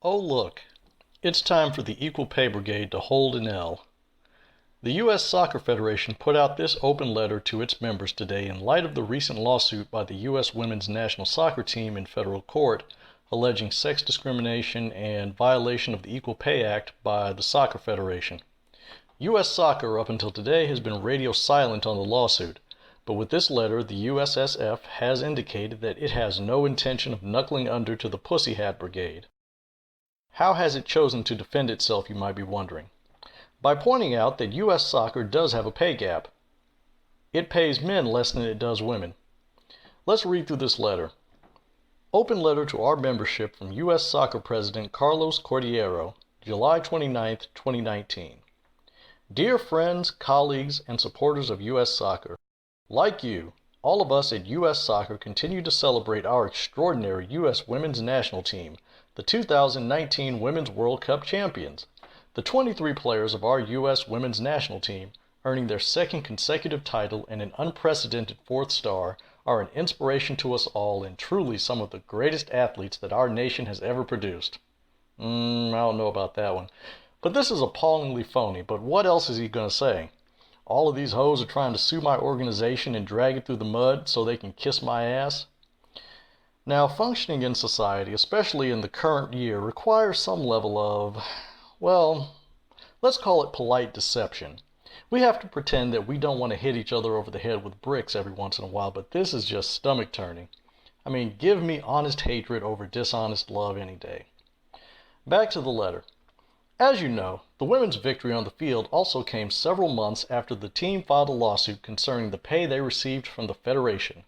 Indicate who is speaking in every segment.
Speaker 1: Oh look, it's time for the Equal Pay Brigade to hold an L. The U.S. Soccer Federation put out this open letter to its members today in light of the recent lawsuit by the U.S. women's national soccer team in federal court alleging sex discrimination and violation of the Equal Pay Act by the Soccer Federation. U.S. Soccer up until today has been radio silent on the lawsuit, but with this letter the USSF has indicated that it has no intention of knuckling under to the Pussy Hat Brigade. How has it chosen to defend itself, you might be wondering? By pointing out that U.S. soccer does have a pay gap. It pays men less than it does women. Let's read through this letter. Open letter to our membership from U.S. Soccer President Carlos Cordeiro, July 29, 2019. Dear friends, colleagues, and supporters of U.S. soccer, like you, all of us at U.S. Soccer continue to celebrate our extraordinary U.S. women's national team, the 2019 Women's World Cup champions. The 23 players of our U.S. women's national team, earning their second consecutive title and an unprecedented fourth star, are an inspiration to us all and truly some of the greatest athletes that our nation has ever produced. I don't know about that one. But this is appallingly phony, but what else is he going to say? All of these hoes are trying to sue my organization and drag it through the mud so they can kiss my ass? Now, functioning in society, especially in the current year, requires some level of, well, let's call it polite deception. We have to pretend that we don't want to hit each other over the head with bricks every once in a while, but this is just stomach turning. I mean, give me honest hatred over dishonest love any day. Back to the letter. As you know, the women's victory on the field also came several months after the team filed a lawsuit concerning the pay they received from the Federation.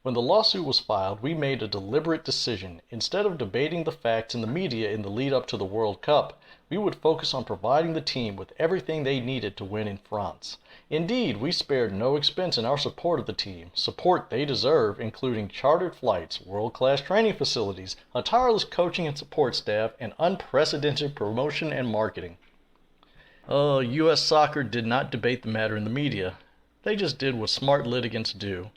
Speaker 1: When the lawsuit was filed, we made a deliberate decision. Instead of debating the facts in the media in the lead up to the World Cup, we would focus on providing the team with everything they needed to win in France. Indeed, we spared no expense in our support of the team, support they deserve, including chartered flights, world-class training facilities, a tireless coaching and support staff, and unprecedented promotion and marketing. U.S. Soccer did not debate the matter in the media. They just did what smart litigants do.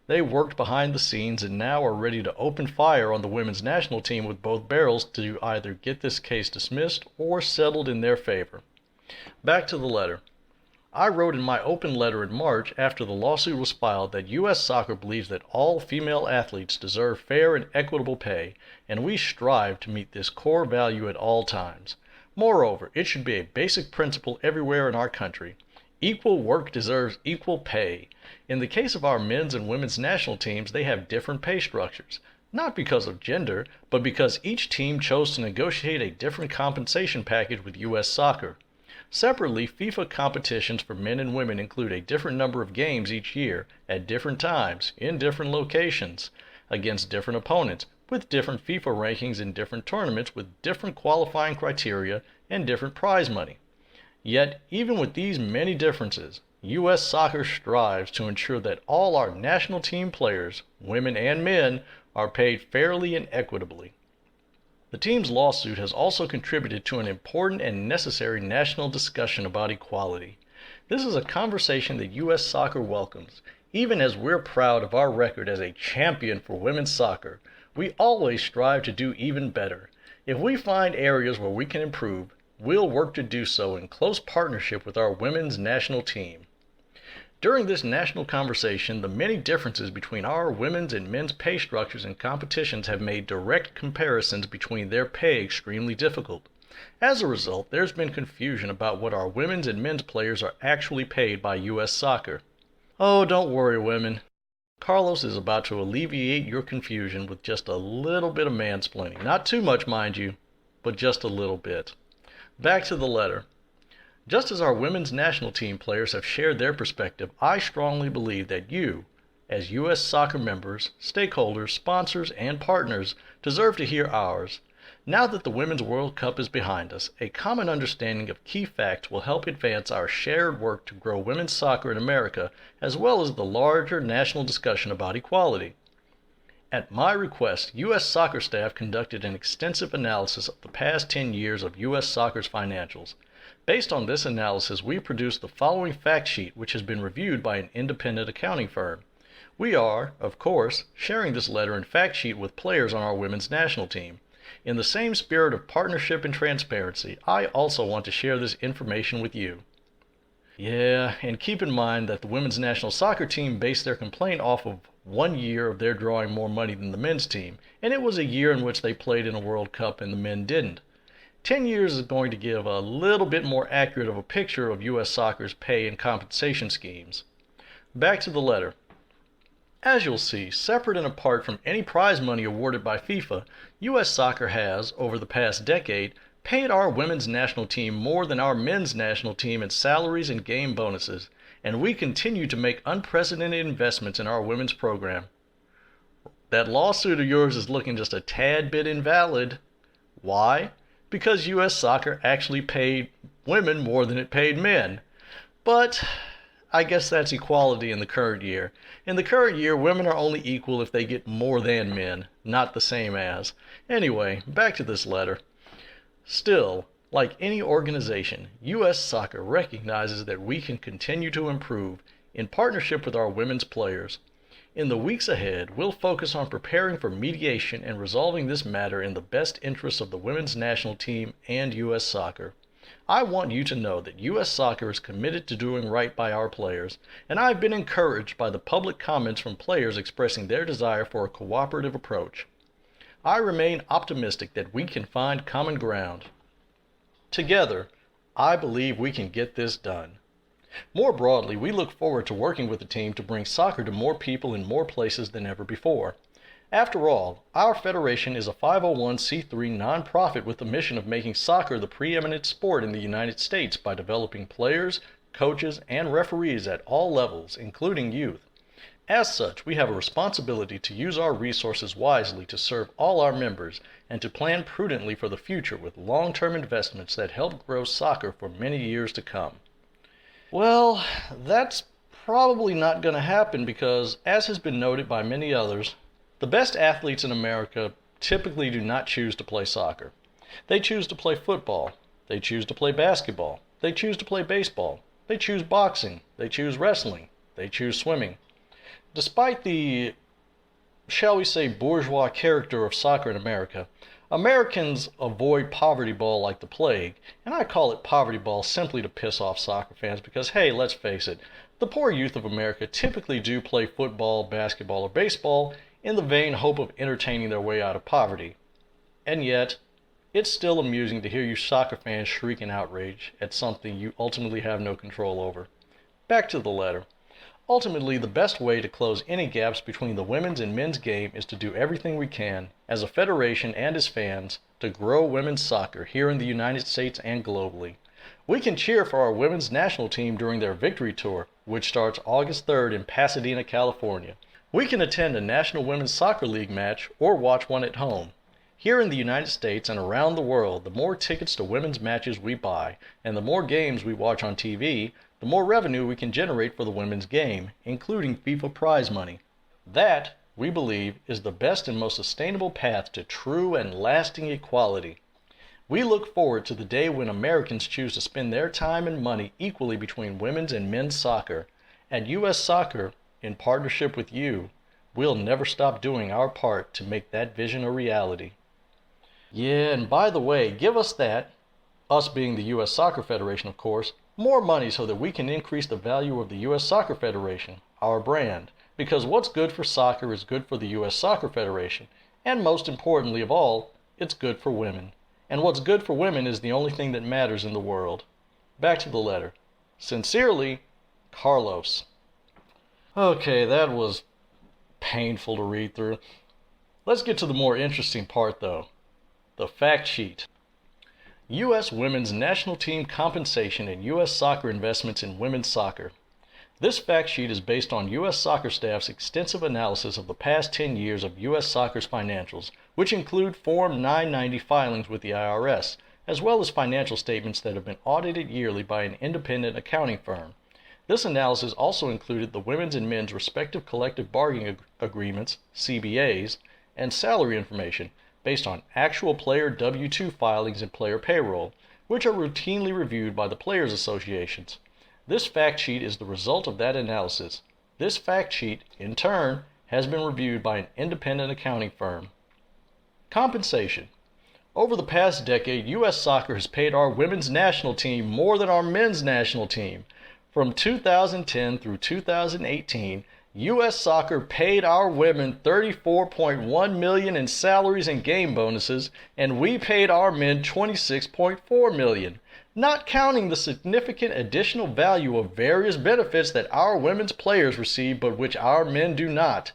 Speaker 1: They worked behind the scenes and now are ready to open fire on the women's national team with both barrels to either get this case dismissed or settled in their favor. Back to the letter. I wrote in my open letter in March after the lawsuit was filed that U.S. Soccer believes that all female athletes deserve fair and equitable pay, and we strive to meet this core value at all times. Moreover, it should be a basic principle everywhere in our country. Equal work deserves equal pay. In the case of our men's and women's national teams, they have different pay structures, not because of gender, but because each team chose to negotiate a different compensation package with U.S. Soccer. Separately, FIFA competitions for men and women include a different number of games each year, at different times, in different locations, against different opponents, with different FIFA rankings in different tournaments with different qualifying criteria and different prize money. Yet, even with these many differences, U.S. Soccer strives to ensure that all our national team players, women and men, are paid fairly and equitably. The team's lawsuit has also contributed to an important and necessary national discussion about equality. This is a conversation that U.S. Soccer welcomes. Even as we're proud of our record as a champion for women's soccer, we always strive to do even better. If we find areas where we can improve, we'll work to do so in close partnership with our women's national team. During this national conversation, the many differences between our women's and men's pay structures and competitions have made direct comparisons between their pay extremely difficult. As a result, there's been confusion about what our women's and men's players are actually paid by U.S. Soccer. Oh, don't worry, women. Carlos is about to alleviate your confusion with just a little bit of mansplaining. Not too much, mind you, but just a little bit. Back to the letter. Just as our women's national team players have shared their perspective, I strongly believe that you, as U.S. Soccer members, stakeholders, sponsors, and partners, deserve to hear ours. Now that the Women's World Cup is behind us, a common understanding of key facts will help advance our shared work to grow women's soccer in America, as well as the larger national discussion about equality. At my request, U.S. Soccer staff conducted an extensive analysis of the past 10 years of U.S. Soccer's financials. Based on this analysis, we produced the following fact sheet, which has been reviewed by an independent accounting firm. We are, of course, sharing this letter and fact sheet with players on our women's national team. In the same spirit of partnership and transparency, I also want to share this information with you. Yeah, and keep in mind that the women's national soccer team based their complaint off of 1 year of their drawing more money than the men's team, and it was a year in which they played in a World Cup and the men didn't. 10 years is going to give a little bit more accurate of a picture of U.S. soccer's pay and compensation schemes. Back to the letter. As you'll see, separate and apart from any prize money awarded by FIFA, U.S. Soccer has, over the past decade, paid our women's national team more than our men's national team in salaries and game bonuses, and we continue to make unprecedented investments in our women's program. That lawsuit of yours is looking just a tad bit invalid. Why? Because U.S. Soccer actually paid women more than it paid men. But I guess that's equality in the current year. In the current year, women are only equal if they get more than men, not the same as. Anyway, back to this letter. Still, like any organization, U.S. Soccer recognizes that we can continue to improve in partnership with our women's players. In the weeks ahead, we'll focus on preparing for mediation and resolving this matter in the best interests of the women's national team and U.S. Soccer. I want you to know that U.S. Soccer is committed to doing right by our players, and I've been encouraged by the public comments from players expressing their desire for a cooperative approach. I remain optimistic that we can find common ground. Together, I believe we can get this done. More broadly, we look forward to working with the team to bring soccer to more people in more places than ever before. After all, our federation is a 501c3 nonprofit with the mission of making soccer the preeminent sport in the United States by developing players, coaches, and referees at all levels, including youth. As such, we have a responsibility to use our resources wisely to serve all our members and to plan prudently for the future with long-term investments that help grow soccer for many years to come. Well, that's probably not going to happen because, as has been noted by many others, the best athletes in America typically do not choose to play soccer. They choose to play football. They choose to play basketball. They choose to play baseball. They choose boxing. They choose wrestling. They choose swimming. Despite the, shall we say, bourgeois character of soccer in America, Americans avoid poverty ball like the plague, and I call it poverty ball simply to piss off soccer fans because, hey, let's face it, the poor youth of America typically do play football, basketball, or baseball in the vain hope of entertaining their way out of poverty. And yet, it's still amusing to hear you soccer fans shriek in outrage at something you ultimately have no control over. Back to the letter. Ultimately, the best way to close any gaps between the women's and men's game is to do everything we can, as a federation and as fans, to grow women's soccer here in the United States and globally. We can cheer for our women's national team during their victory tour, which starts August 3rd in Pasadena, California. We can attend a National Women's Soccer League match or watch one at home. Here in the United States and around the world, the more tickets to women's matches we buy, and the more games we watch on TV, the more revenue we can generate for the women's game, including FIFA prize money. That, we believe, is the best and most sustainable path to true and lasting equality. We look forward to the day when Americans choose to spend their time and money equally between women's and men's soccer, and U.S. Soccer, in partnership with you, will never stop doing our part to make that vision a reality. Yeah, and by the way, give us that, us being the U.S. Soccer Federation, of course, more money so that we can increase the value of the U.S. Soccer Federation, our brand, because what's good for soccer is good for the U.S. Soccer Federation, and most importantly of all, it's good for women. And what's good for women is the only thing that matters in the world. Back to the letter. Sincerely, Carlos. Okay, that was painful to read through. Let's get to the more interesting part though. The fact sheet. U.S. Women's National Team Compensation and U.S. Soccer Investments in Women's Soccer. This fact sheet is based on U.S. Soccer staff's extensive analysis of the past 10 years of U.S. Soccer's financials, which include Form 990 filings with the IRS, as well as financial statements that have been audited yearly by an independent accounting firm. This analysis also included the women's and men's respective collective bargaining agreements, CBAs, and salary information, based on actual player W-2 filings and player payroll, which are routinely reviewed by the players' associations. This fact sheet is the result of that analysis. This fact sheet, in turn, has been reviewed by an independent accounting firm. Compensation. Over the past decade, U.S. Soccer has paid our women's national team more than our men's national team. From 2010 through 2018, U.S. Soccer paid our women $34.1 million in salaries and game bonuses, and we paid our men $26.4 million, not counting the significant additional value of various benefits that our women's players receive but which our men do not.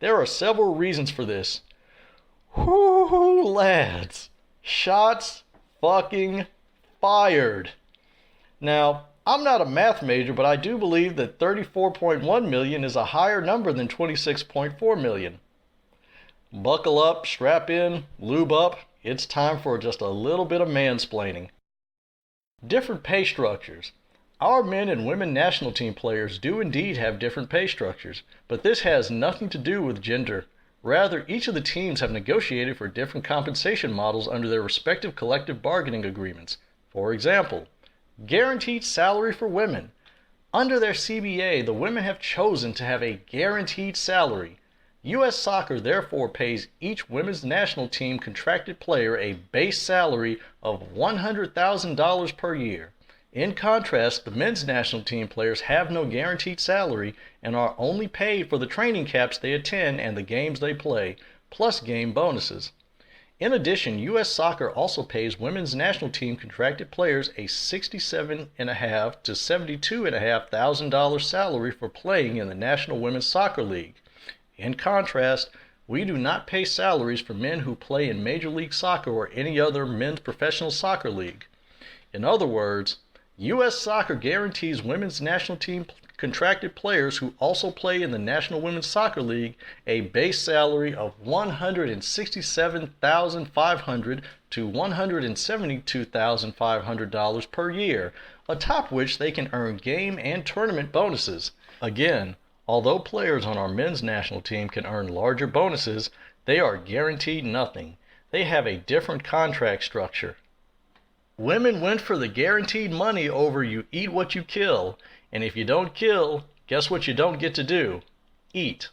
Speaker 1: There are several reasons for this. Whoo, lads. Shots fucking fired. Now, I'm not a math major, but I do believe that 34.1 million is a higher number than 26.4 million. Buckle up, strap in, lube up. It's time for just a little bit of mansplaining. Different pay structures. Our men and women national team players do indeed have different pay structures, but this has nothing to do with gender. Rather, each of the teams have negotiated for different compensation models under their respective collective bargaining agreements. For example, guaranteed salary for women. Under their CBA, the women have chosen to have a guaranteed salary. U.S. Soccer therefore pays each women's national team contracted player a base salary of $100,000 per year. In contrast, the men's national team players have no guaranteed salary and are only paid for the training camps they attend and the games they play, plus game bonuses. In addition, U.S. Soccer also pays women's national team contracted players a $67,500 to $72,500 salary for playing in the National Women's Soccer League. In contrast, we do not pay salaries for men who play in Major League Soccer or any other men's professional soccer league. In other words, U.S. Soccer guarantees women's national team contracted players who also play in the National Women's Soccer League a base salary of $167,500 to $172,500 per year, atop which they can earn game and tournament bonuses. Again, although players on our men's national team can earn larger bonuses, they are guaranteed nothing. They have a different contract structure. Women went for the guaranteed money over you eat what you kill, and if you don't kill, guess what you don't get to do? Eat.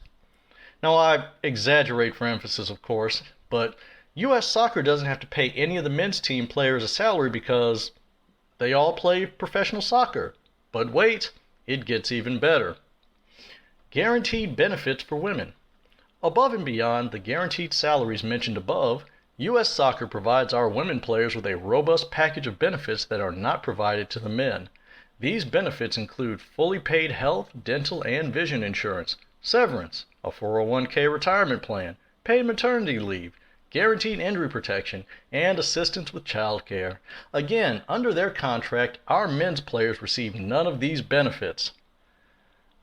Speaker 1: Now I exaggerate for emphasis, of course, but U.S. Soccer doesn't have to pay any of the men's team players a salary because they all play professional soccer. But wait, it gets even better. Guaranteed benefits for women. Above and beyond the guaranteed salaries mentioned above, U.S. Soccer provides our women players with a robust package of benefits that are not provided to the men. These benefits include fully paid health, dental, and vision insurance, severance, a 401k retirement plan, paid maternity leave, guaranteed injury protection, and assistance with child care. Again, under their contract, our men's players receive none of these benefits.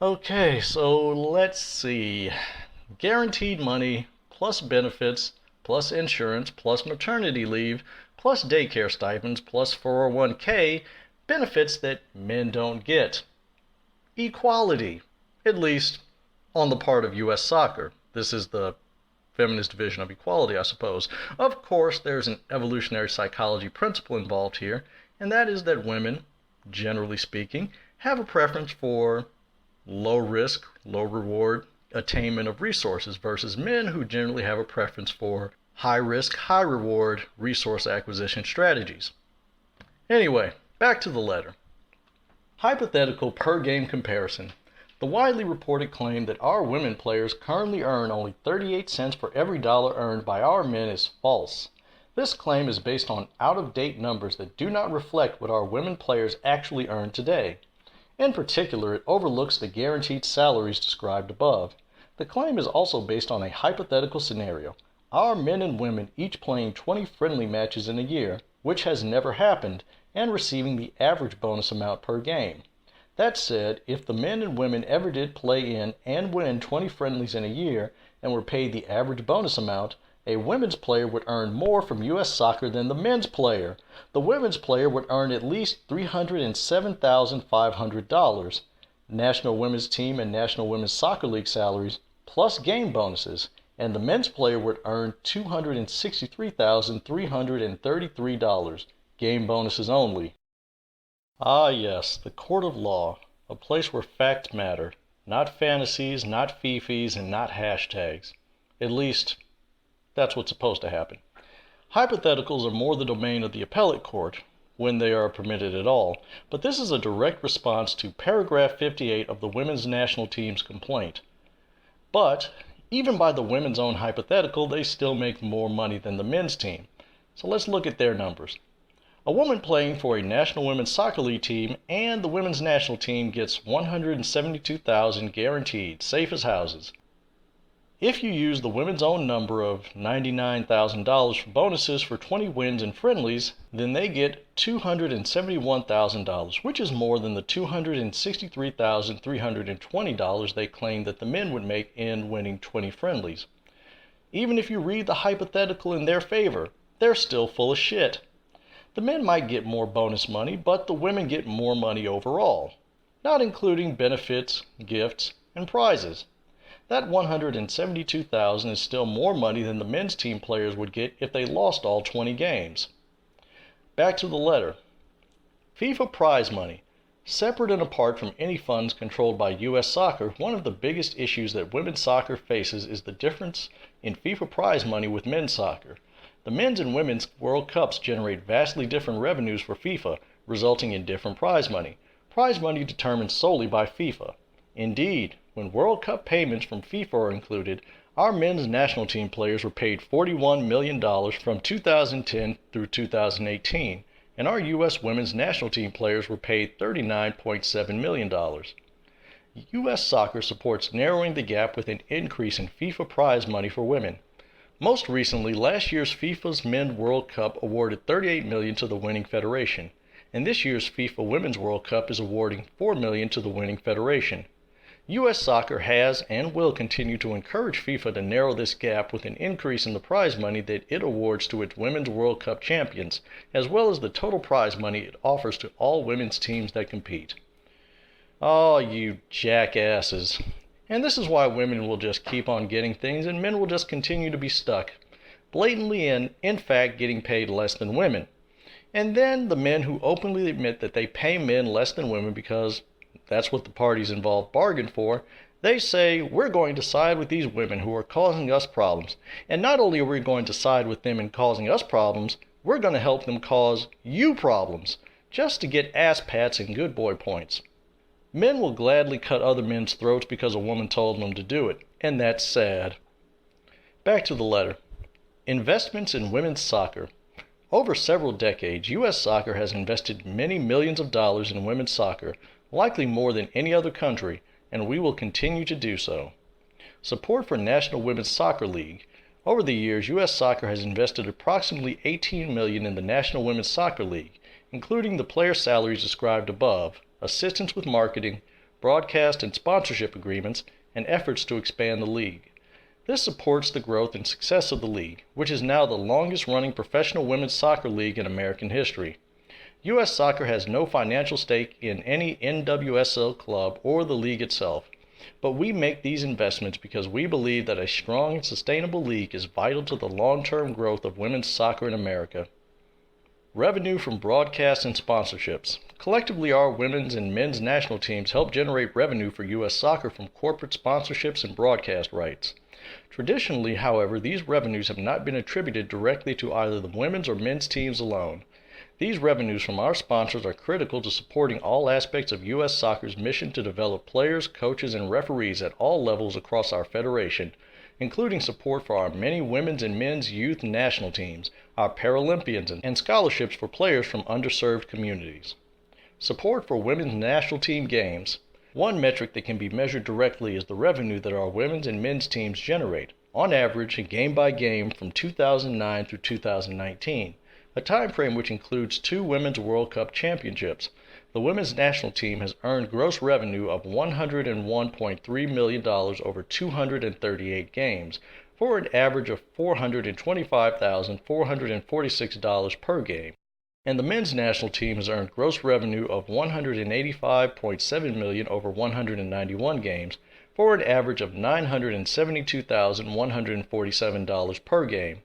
Speaker 1: Okay, so let's see. Guaranteed money plus benefits plus insurance, plus maternity leave, plus daycare stipends, plus 401k, benefits that men don't get. Equality, at least on the part of U.S. Soccer. This is the feminist division of equality, I suppose. Of course, there's an evolutionary psychology principle involved here, and that is that women, generally speaking, have a preference for low risk, low reward attainment of resources versus men who generally have a preference for high risk, high reward resource acquisition strategies. Anyway, back to the letter. Hypothetical per game comparison. The widely reported claim that our women players currently earn only 38 cents for every dollar earned by our men is false. This claim is based on out-of-date numbers that do not reflect what our women players actually earn today. In particular, it overlooks the guaranteed salaries described above. The claim is also based on a hypothetical scenario. Our men and women each playing 20 friendly matches in a year, which has never happened, and receiving the average bonus amount per game. That said, if the men and women ever did play in and win 20 friendlies in a year and were paid the average bonus amount, a women's player would earn more from U.S. Soccer than the men's player. The women's player would earn at least $307,500. National Women's Team and National Women's Soccer League salaries, plus game bonuses, and the men's player would earn $263,333, game bonuses only. Ah yes, the court of law, a place where facts matter, not fantasies, not fifis, and not hashtags. At least, that's what's supposed to happen. Hypotheticals are more the domain of the appellate court, when they are permitted at all, but this is a direct response to paragraph 58 of the women's national team's complaint. But even by the women's own hypothetical, they still make more money than the men's team. So let's look at their numbers. A woman playing for a National Women's Soccer League team and the women's national team gets $172,000 guaranteed, safe as houses. If you use the women's own number of $99,000 for bonuses for 20 wins in friendlies, then they get $271,000, which is more than the $263,320 they claim that the men would make in winning 20 friendlies. Even if you read the hypothetical in their favor, they're still full of shit. The men might get more bonus money, but the women get more money overall, not including benefits, gifts, and prizes. That $172,000 is still more money than the men's team players would get if they lost all 20 games. Back to the letter. FIFA prize money. Separate and apart from any funds controlled by U.S. Soccer, one of the biggest issues that women's soccer faces is the difference in FIFA prize money with men's soccer. The men's and women's World Cups generate vastly different revenues for FIFA, resulting in different prize money. Prize money determined solely by FIFA. Indeed, when World Cup payments from FIFA are included, our men's national team players were paid $41 million from 2010 through 2018, and our U.S. women's national team players were paid $39.7 million. U.S. Soccer supports narrowing the gap with an increase in FIFA prize money for women. Most recently, last year's FIFA's Men's World Cup awarded $38 million to the winning federation, and this year's FIFA Women's World Cup is awarding $4 million to the winning federation. U.S. Soccer has and will continue to encourage FIFA to narrow this gap with an increase in the prize money that it awards to its Women's World Cup champions, as well as the total prize money it offers to all women's teams that compete. Oh, you jackasses. And this is why women will just keep on getting things and men will just continue to be stuck, blatantly and, in fact, getting paid less than women. And then the men who openly admit that they pay men less than women because that's what the parties involved bargained for, they say, we're going to side with these women who are causing us problems. And not only are we going to side with them in causing us problems, we're going to help them cause you problems, just to get ass pats and good boy points. Men will gladly cut other men's throats because a woman told them to do it, and that's sad. Back to the letter. Investments in women's soccer. Over several decades, U.S. Soccer has invested many millions of dollars in women's soccer, likely more than any other country, and we will continue to do so. Support for National Women's Soccer League. Over the years, U.S. Soccer has invested approximately $18 million in the National Women's Soccer League, including the player salaries described above, assistance with marketing, broadcast and sponsorship agreements, and efforts to expand the league. This supports the growth and success of the league, which is now the longest-running professional women's soccer league in American history. U.S. Soccer has no financial stake in any NWSL club or the league itself, but we make these investments because we believe that a strong and sustainable league is vital to the long-term growth of women's soccer in America. Revenue from broadcasts and sponsorships. Collectively, our women's and men's national teams help generate revenue for U.S. Soccer from corporate sponsorships and broadcast rights. Traditionally, however, these revenues have not been attributed directly to either the women's or men's teams alone. These revenues from our sponsors are critical to supporting all aspects of U.S. Soccer's mission to develop players, coaches, and referees at all levels across our federation, including support for our many women's and men's youth national teams, our Paralympians, and scholarships for players from underserved communities. Support for women's national team games. One metric that can be measured directly is the revenue that our women's and men's teams generate, on average, game by game from 2009 through 2019, a time frame which includes 2 Women's World Cup championships. The women's national team has earned gross revenue of $101.3 million over 238 games, for an average of $425,446 per game. And the men's national team has earned gross revenue of $185.7 million over 191 games, for an average of $972,147 per game.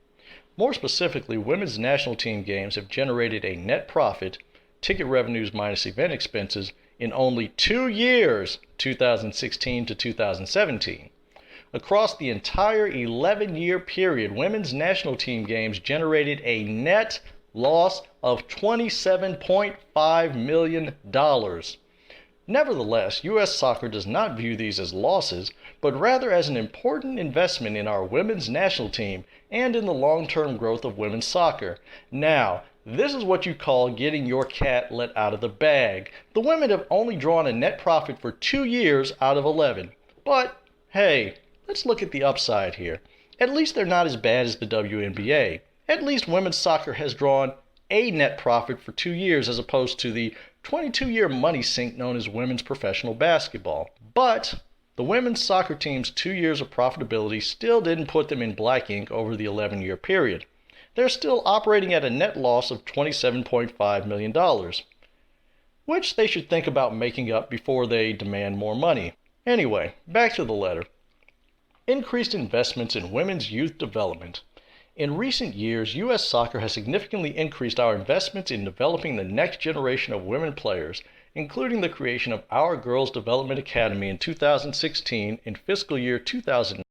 Speaker 1: More specifically, women's national team games have generated a net profit, ticket revenues minus event expenses, in only 2 years, 2016 to 2017. Across the entire 11-year period, women's national team games generated a net loss of $27.5 million. Nevertheless, U.S. Soccer does not view these as losses, but rather as an important investment in our women's national team and in the long-term growth of women's soccer. Now, this is what you call getting your cat let out of the bag. The women have only drawn a net profit for 2 years out of 11. But, hey, let's look at the upside here. At least they're not as bad as the WNBA. At least women's soccer has drawn a net profit for 2 years as opposed to the 22-year money sink known as women's professional basketball. But the women's soccer team's 2 years of profitability still didn't put them in black ink over the 11-year period. They're still operating at a net loss of $27.5 million, which they should think about making up before they demand more money. Anyway, back to the letter. Increased investments in women's youth development. In recent years, U.S. Soccer has significantly increased our investments in developing the next generation of women players, including the creation of our Girls Development Academy in 2016 and fiscal year 2019.